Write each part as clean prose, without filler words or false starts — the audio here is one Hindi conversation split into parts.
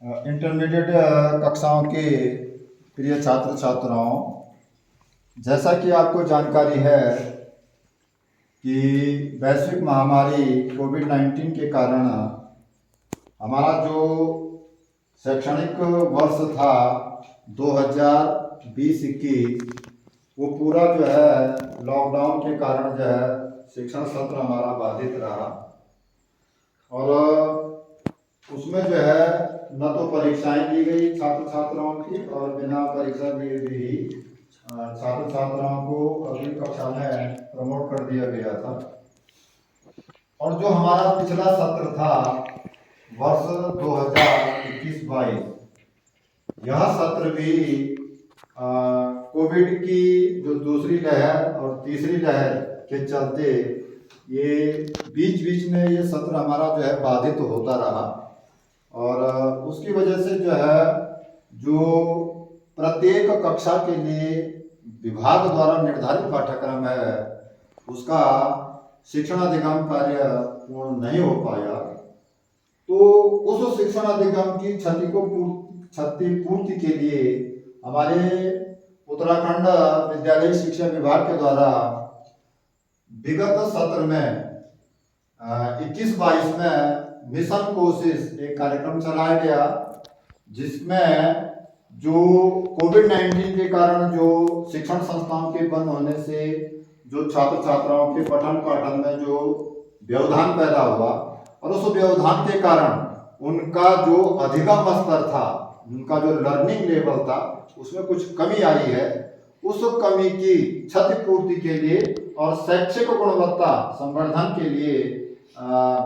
इंटरमीडिएट कक्षाओं के प्रिय छात्र छात्राओं, जैसा कि आपको जानकारी है कि वैश्विक महामारी कोविड-19 के कारण हमारा जो शैक्षणिक वर्ष था 2020-21 वो पूरा जो है लॉकडाउन के कारण जो है शिक्षण सत्र हमारा बाधित रहा। और उसमें जो है न तो परीक्षाएं ली गई छात्र छात्राओं की, और बिना परीक्षा दिए भी छात्र छात्राओं को अगली कक्षा में प्रमोट कर दिया गया था। और जो हमारा पिछला सत्र था वर्ष 2021-22, यह सत्र भी कोविड की जो दूसरी लहर और तीसरी लहर के चलते ये बीच बीच में ये सत्र हमारा जो है बाधित होता रहा। और उसकी वजह से जो है जो प्रत्येक कक्षा के लिए विभाग द्वारा निर्धारित पाठ्यक्रम है उसका शिक्षण अधिगम कार्य पूर्ण नहीं हो पाया। तो उस शिक्षण अधिगम की क्षतिपूर्ति के लिए हमारे उत्तराखंड विद्यालय शिक्षा विभाग के द्वारा विगत सत्र में 21-22 में मिशन कोशिश एक कार्यक्रम चलाया गया, जिसमें जो कोविड-19 के कारण जो शिक्षण संस्थाओं के बंद होने से जो छात्र छात्राओं के पठन पाठन में जो व्यवधान पैदा हुआ, और उस व्यवधान के कारण उनका जो अधिगम स्तर था, उनका जो लर्निंग लेवल था, उसमें कुछ कमी आई है। उस कमी की क्षतिपूर्ति के लिए और शैक्षिक गुणवत्ता संवर्धन के लिए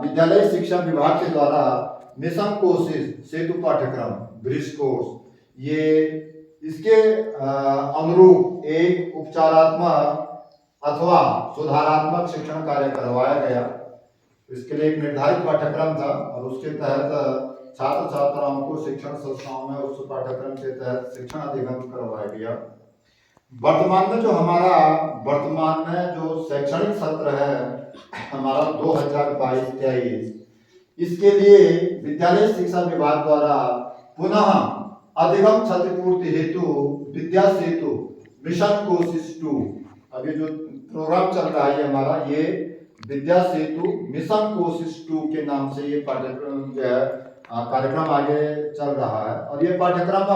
विद्यालय शिक्षा विभाग के द्वारा मिशन कोशिश सेतु पाठ्यक्रम ब्रिज कोर्स ये इसके अनुरूप एक उपचारात्मक अथवा सुधारात्मक शिक्षण कार्य करवाया गया। इसके लिए एक निर्धारित पाठ्यक्रम था और उसके तहत छात्र छात्राओं को शिक्षण संस्थाओं में उस पाठ्यक्रम के तहत शिक्षण अधिगम करवाया गया। वर्तमान में जो शैक्षणिक सत्र है हमारा 2022-23, इसके लिए विद्यालय शिक्षा विभाग द्वारा पुनः अधिगम क्षतिपूर्ति हेतु विद्या सेतु मिशन कोशिश 2, अभी जो प्रोग्राम चल रहा है हमारा, ये विद्या सेतु मिशन कोशिश 2 के नाम से ये पाठ्यक्रम जो है कार्यक्रम आगे चल रहा है। और ये पाठ्यक्रम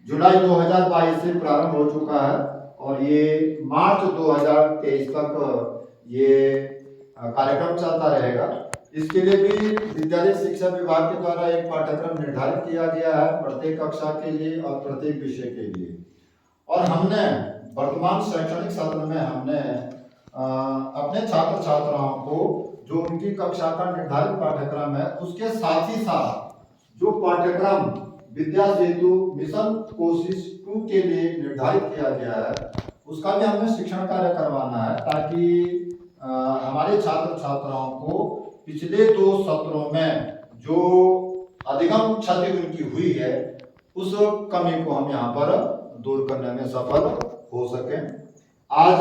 जुलाई 2022 से प्रारंभ हो चुका है और ये मार्च 2023 तक ये कार्यक्रम चलता रहेगा। इसके लिए भी विद्यालय शिक्षा विभाग के द्वारा एक पाठ्यक्रम निर्धारित किया गया है प्रत्येक कक्षा के लिए और प्रत्येक विषय के लिए। और हमने वर्तमान शैक्षणिक सत्र में हमने अपने छात्र छात्राओं को जो उनकी कक्षा का निर्धारित पाठ्यक्रम है उसके साथ ही साथ जो पाठ्यक्रम विद्या सेतु मिशन कोशिश 2 के लिए निर्धारित किया गया है उसका भी हमें शिक्षण कार्य करवाना है, ताकि हमारे छात्र छात्राओं को पिछले 2 सत्रों में जो अधिगम क्षति उनकी हुई है उस कमी को हम यहाँ पर दूर करने में सफल हो सके। आज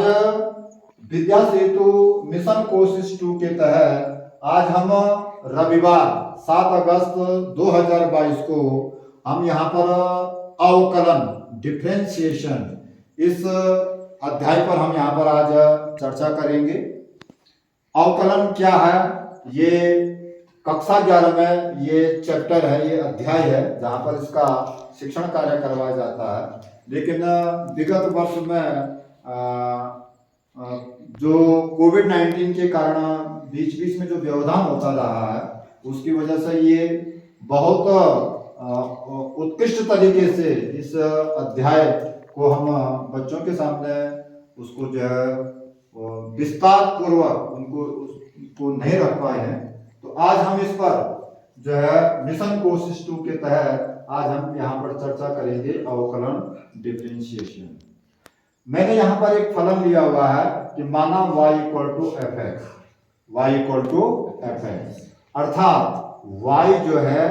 विद्या सेतु मिशन कोशिश 2 के तहत आज हम रविवार 7 अगस्त 2022 को हम यहाँ पर अवकलन डिफरेंशिएशन इस अध्याय पर हम यहाँ पर आज चर्चा करेंगे। अवकलन क्या है, ये कक्षा 11 में ये चैप्टर है, ये अध्याय है जहाँ पर इसका शिक्षण कार्य करवाया जाता है। लेकिन विगत वर्ष में जो कोविड-19 के कारण बीच बीच में जो व्यवधान होता रहा है उसकी वजह से ये बहुत उत्कृष्ट तरीके से इस अध्याय को हम बच्चों के सामने उसको जो है विस्तार पूर्वक उसको नहीं रख पाए हैं। तो आज हम इस पर जो है मिशन कोशिश 2 के तहत आज हम यहाँ पर चर्चा करेंगे अवकलन डिफरेंशिएशन। मैंने यहाँ पर एक फलन लिया हुआ है कि माना y = fx, अर्थात y जो है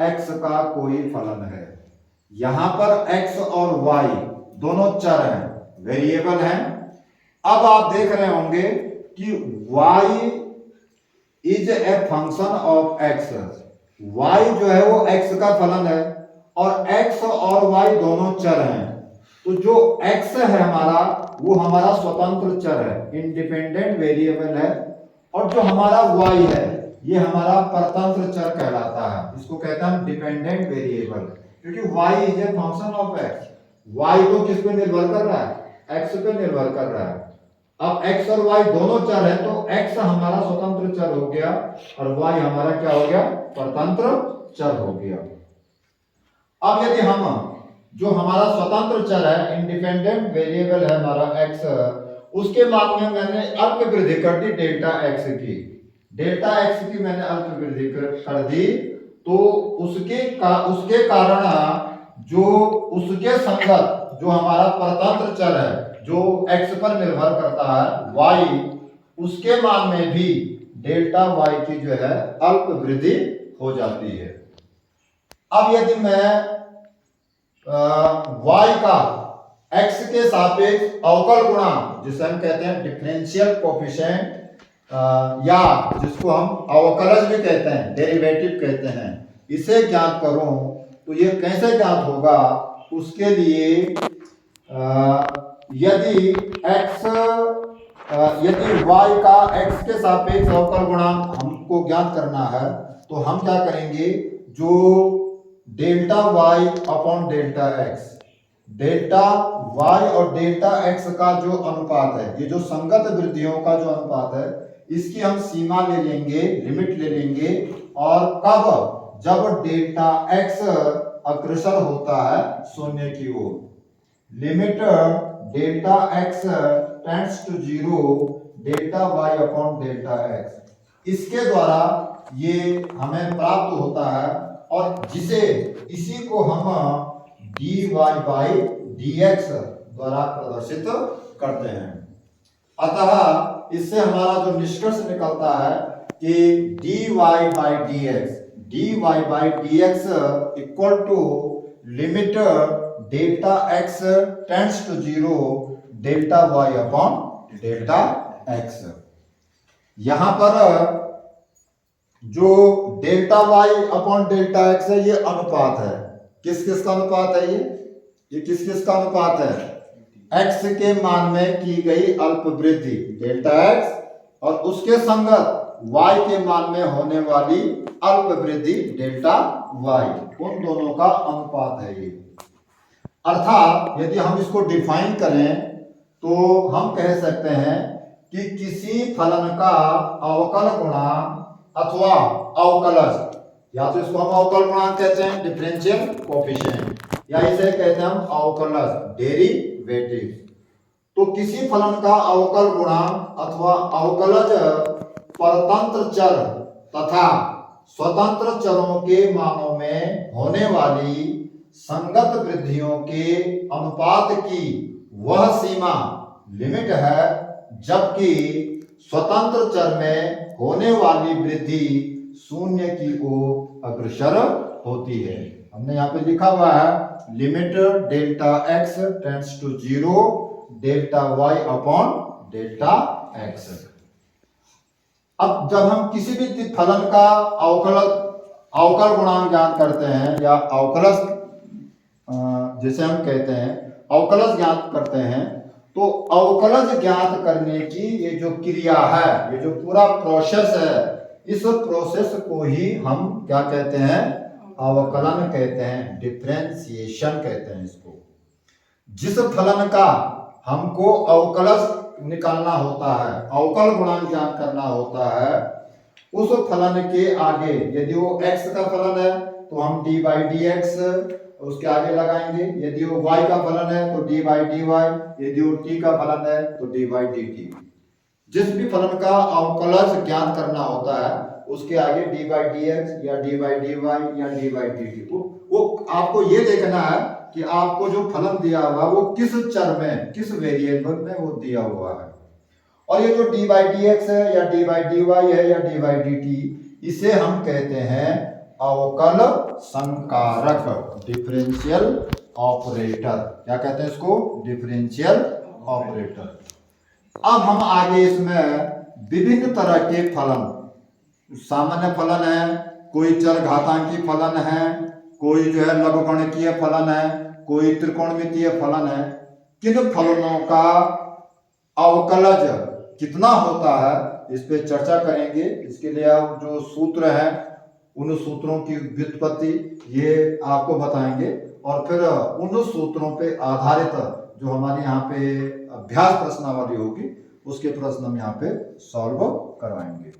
x का कोई फलन है। यहाँ पर x और y दोनों चर हैं, वेरिएबल हैं। अब आप देख रहे होंगे कि y is a function of x y जो है वो x का फलन है और x और y दोनों चर हैं। तो जो x है हमारा वो हमारा स्वतंत्र चर है, इंडिपेंडेंट वेरिएबल है, और जो हमारा y है ये हमारा परतंत्र चर कहलाता है। इसको कहते हैं डिपेंडेंट वेरिएबल, क्योंकि y is a function of x। y तो किस पे निर्भर कर रहा है? x पे निर्भर कर रहा है। अब x और y दोनों चर है तो x हमारा स्वतंत्र चर हो गया और y हमारा क्या हो गया? परतंत्र चर हो गया। अब यदि हम जो हमारा स्वतंत्र चर है, इंडिपेंडेंट वेरिएबल है हमारा x, उसके मान में मैंने अल्प वृद्धि कर दी डेल्टा x की। डेल्टा x की मैंने अल्प वृद्धि कर दी, तो उसके कारण जो उसके संगत जो हमारा परतंत्र चर है जो x पर निर्भर करता है y, उसके मान में भी डेल्टा y की जो है अल्प वृद्धि हो जाती है। अब यदि मैं y का x के सापेक्ष अवकल गुणांक, जिसे हम कहते हैं डिफरेंशियल कोएफिशिएंट, या जिसको हम अवकलज भी कहते हैं, डेरिवेटिव कहते हैं, इसे ज्ञात करूं तो ये कैसे ज्ञात होगा? उसके लिए यदि y का x के सापेक्ष अवकल गुणांक हमको ज्ञात करना है तो हम क्या करेंगे? जो delta y upon delta x, delta y और डेल्टा x का जो अनुपात है, ये जो संगत वृद्धियों का जो अनुपात है, इसकी हम सीमा ले लेंगे, लिमिट ले लेंगे। और कब? जब डेल्टा x अग्रसर होता है शून्य की ओर। Limit delta x tends to 0 delta y upon delta x, इसके द्वारा ये हमें प्राप्त होता है और इसी को हम dy बाई dx द्वारा प्रदर्शित करते हैं। अतः इससे हमारा जो निष्कर्ष निकलता है कि dy by dx equal to limit delta x tends to 0 delta y upon delta x। यहां पर जो delta y upon delta x है ये अनुपात है। किस किस का अनुपात है? ये किस किस का अनुपात है? x के मान में की गई अल्प वृद्धि डेल्टा x और उसके संगत y के मान में होने वाली अल्प वृद्धि डेल्टा y, उन दोनों का अनुपात है ये। अर्थात यदि हम इसको डिफाइन करें तो हम कह सकते हैं कि किसी फलन का अवकल गुणांक अथवा अवकलज, या तो इसको हम अवकल गुणांक कहते हैं डिफरेंशियल कोएफिशिएंट, या इसे कहते हैं हम अवकलज डेरिवेटिव। तो किसी फलन का अवकल गुणांक अथवा अवकलज परतंत्र चर तथा स्वतंत्र चरों के मानों में होने वाली संगत वृद्धियों के अनुपात की वह सीमा लिमिट है, जबकि स्वतंत्र चर में होने वाली वृद्धि शून्य की ओर अग्रसर होती है। हमने यहाँ पे लिखा हुआ है limit delta x tends to 0 delta y upon delta x। अब जब हम किसी भी फलन का अवकल गुणांक ज्ञात करते हैं या अवकलज जिसे हम कहते हैं अवकलज ज्ञात करते हैं, तो अवकलज ज्ञात करने की ये जो क्रिया है, ये जो पूरा प्रोसेस है, इस प्रोसेस को ही हम क्या कहते हैं? अवकलन कहते हैं, डिफरेंशिएशन कहते हैं इसको। जिस फलन का हमको अवकलज निकालना होता है, अवकल गुणांक ज्ञात करना होता है, उस फलन के आगे यदि वो x का फलन है तो हम d बाई डी एक्स उसके आगे लगाएंगे, यदि वो y का फलन है तो d बाई डी वाई, यदि वो t का फलन है तो d बाई डी टी। जिस भी फलन का अवकलज ज्ञात करना होता है उसके आगे d बाई डी एक्स या d बाई डी वाई या d बाई डी टी। वो आपको ये देखना है कि आपको जो फलन दिया हुआ वो किस चर में, किस वेरिएबल में वो दिया हुआ है। और ये जो d बाई डी एक्स है या d बाई डी वाई है या d बाई डी टी, इसे हम कहते हैं अवकल संकारक, डिफरेंशियल ऑपरेटर। क्या कहते हैं इसको? Differential operator. अब हम आगे इसमें विभिन्न तरह के फलन, सामान्य फलन है, कोई चरघातांकी फलन है, कोई जो है लघुगणकीय फलन है, कोई त्रिकोणमितीय फलन है। किन फलनों का अवकलज कितना होता है इस पे चर्चा करेंगे। इसके लिए आप जो सूत्र है उन सूत्रों की व्युत्पत्ति ये आपको बताएंगे और फिर उन सूत्रों पे आधारित जो हमारे यहाँ पे अभ्यास प्रश्नावली होगी उसके प्रश्न हम यहाँ पे सॉल्व करवाएंगे।